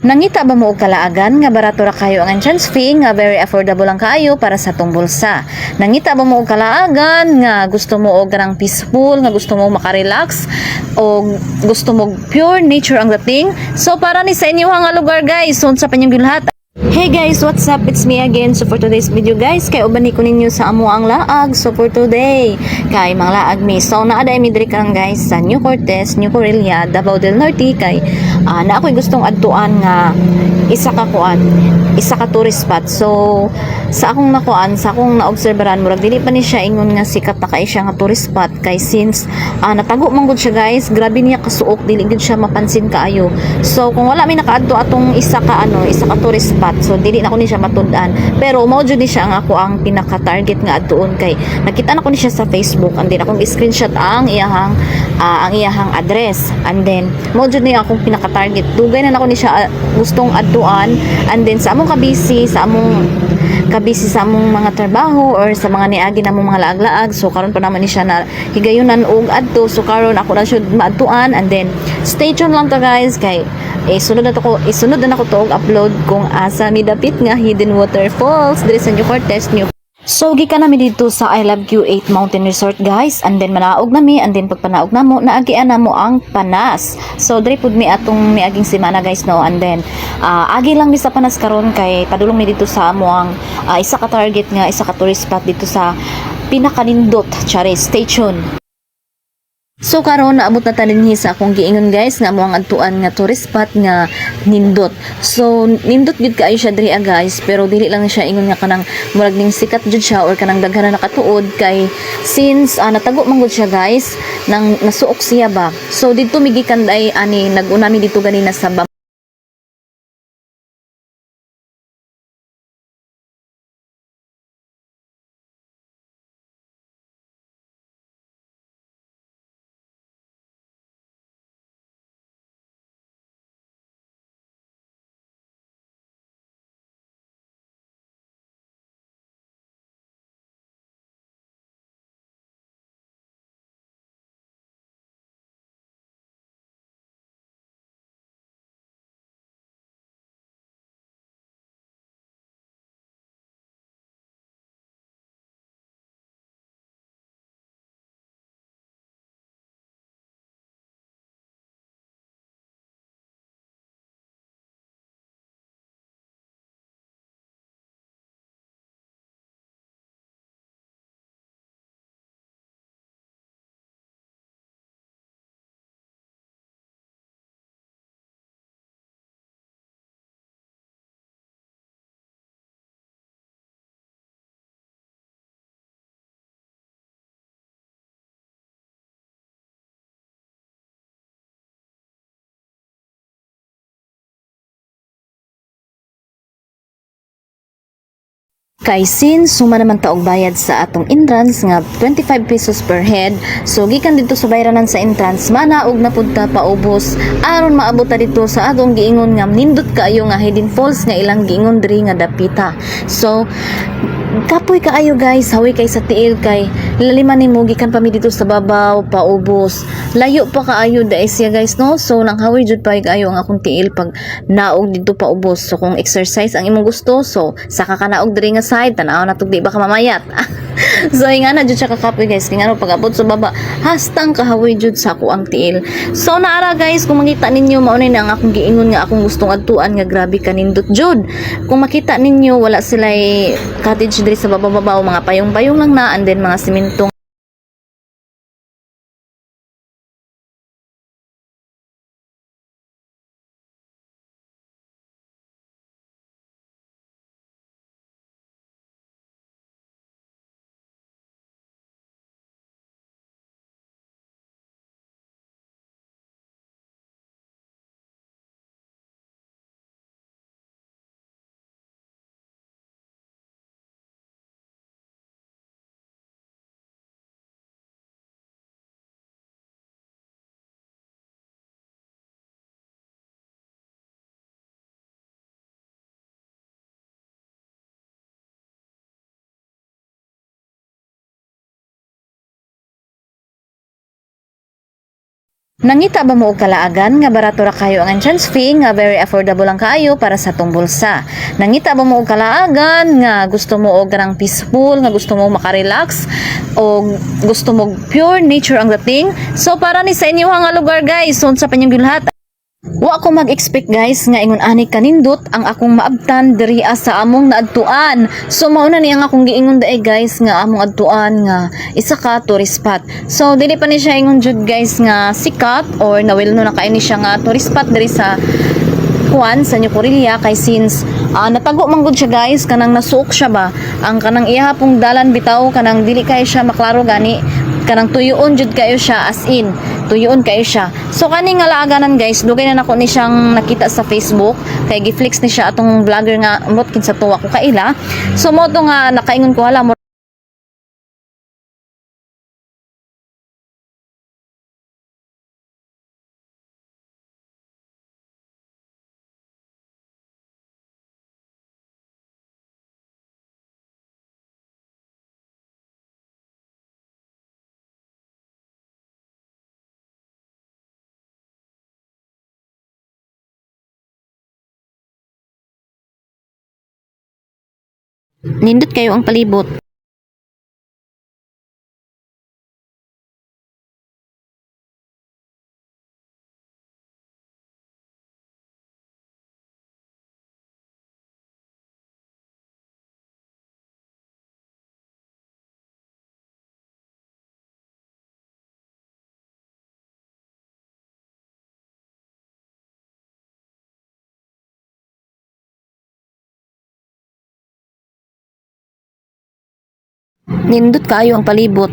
Nangita ba mo og kalaagan nga barato ra kayo ang entrance fee nga very affordable lang kaayo para sa tong bulsa? Nangita ba mo og kalaagan nga gusto mo og ganang peaceful, nga gusto mo makarelax o gusto mo pure nature ang dating? So para ni sa inyo nga lugar guys, unsa pa niyong gilhat? Hey guys, what's up? It's me again. So for today's video guys, kay ubani ko ninyo sa amo ang laag. So for today, kay mga laag mi. So naada mi diri kan guys sa New Cortez, New Correlia, Davao del Norte kay na ako'y gustong adtuan nga isa ka tourist spot. So sa akong nakuan, sa akong naobserbahan murag dili pa ni siya ingon nga sikat na kay siya nga tourist spot kay since natago man gud siya guys, grabe niya kasuok, dili gud siya mapansin kaayo. So kung wala mi nakaadto atong isa ka tourist spot, so dili na ko ni siya matud-an, pero mao jud ni siya ang ako ang pinaka target nga adtuon kay nakita na ko ni siya sa Facebook and then akong screenshot ang iyahang address and then mao jud ni akong pinaka target, dugay na ako ni siya gustong adtuan and then sa among kabisi sa among mga trabaho or sa mga niagi namong mga laag-laag, so karon pa naman ni siya na higayunan og adto, so karon ako na siya maadtuan and then stay tuned lang to guys kay isunod na ko to og upload kung asa mi dapit nga hidden waterfalls diri sa New Cortez, So gikan nami dito sa I Love Q8 Mountain Resort guys and then manaog nami and then pagpanaog namo naagian namo ang Panas. So diri pud mi atong miaging semana guys no and then agi lang mi sa Panas karon kay padulong mi dito sa amo ang isa ka target nga isa ka tourist spot dito sa pinakanindot Charis Station. So karon naabot na taninhi sa akong giingon guys nga amo ang adtuan nga tourist spot nga nindot. So nindot gid kaayo siya diri guys, pero dili lang siya ingon nga kanang murag ning sikat jud siya or kanang daghan na nakatuod kay since natago man gud siya guys nang nasuok siya ba. So didto migikan ay ani nag-una mi dito ganina sa Kay since suma naman taog bayad sa atong entrance nga 25 pesos per head, so gikan dito sa bayranan sa entrance manaog na punta paubos aron maabot ta dito sa atong giingon nga nindot kaayo nga hidden falls nga ilang giingon diri nga dapita. So kapoy kaayo guys, hawi kay sa tiil kay laliman nimo gikan pa mi dito sa babaw paubos. Layo pa kaayo dai siya guys no. So nang hawi jud pa kaayo ang akong tiil pag naog dito paubos. So kung exercise ang imong gusto, so saka ka naog diri nga side tan-aw na tug di ba ka mamayat. So nga na jud siya kakapoy guys, kay ngano pag-abot sa baba hastang kahawi jud sa ako ang tiil. So naara guys, kung makita ninyo mao na ang akong giingon nga akong gustong adtuan nga grabe kanindot jud. Kung makita ninyo wala sila'y cottage diri sa babaw mga payong-payong lang na and then mga simento Nangita ba mo og kalaagan nga barato ra kayo ang entrance fee nga very affordable lang kaayo para sa tong bulsa? Nangita ba mo og kalaagan nga gusto mo og ganang peaceful, nga gusto mo makarelax o gusto mo pure nature ang dating? So para ni sa inyo nga lugar guys, unsa pa niyong gilhat? Wa ko mag-expect guys nga ingon ani kanindot ang akong maabtan diri sa among naadtuan. So mao na ni ang akong giingon daay guys nga among adtuan nga isa ka tourist spot. So dili pa ni siya ingon jud guys nga sikat or nawilno na kay ni siya nga tourist spot diri sa Juan sa New Corilla kay since natago man gud siya guys kanang nasuok siya ba ang kanang iya pong dalan bitaw kanang dili kay siya maklaro gani kanang tuyoon jud kayo siya as in tuyoon kayo siya. So kani nga laaganan guys, dugay na nako ni siyang nakita sa Facebook kay giflex ni siya atong vlogger nga mot kinsa tuwa ko kaila. So mo to nga nakaingon ko hala mo nindot kayo ang palibot. Nindot kayo ang palibot.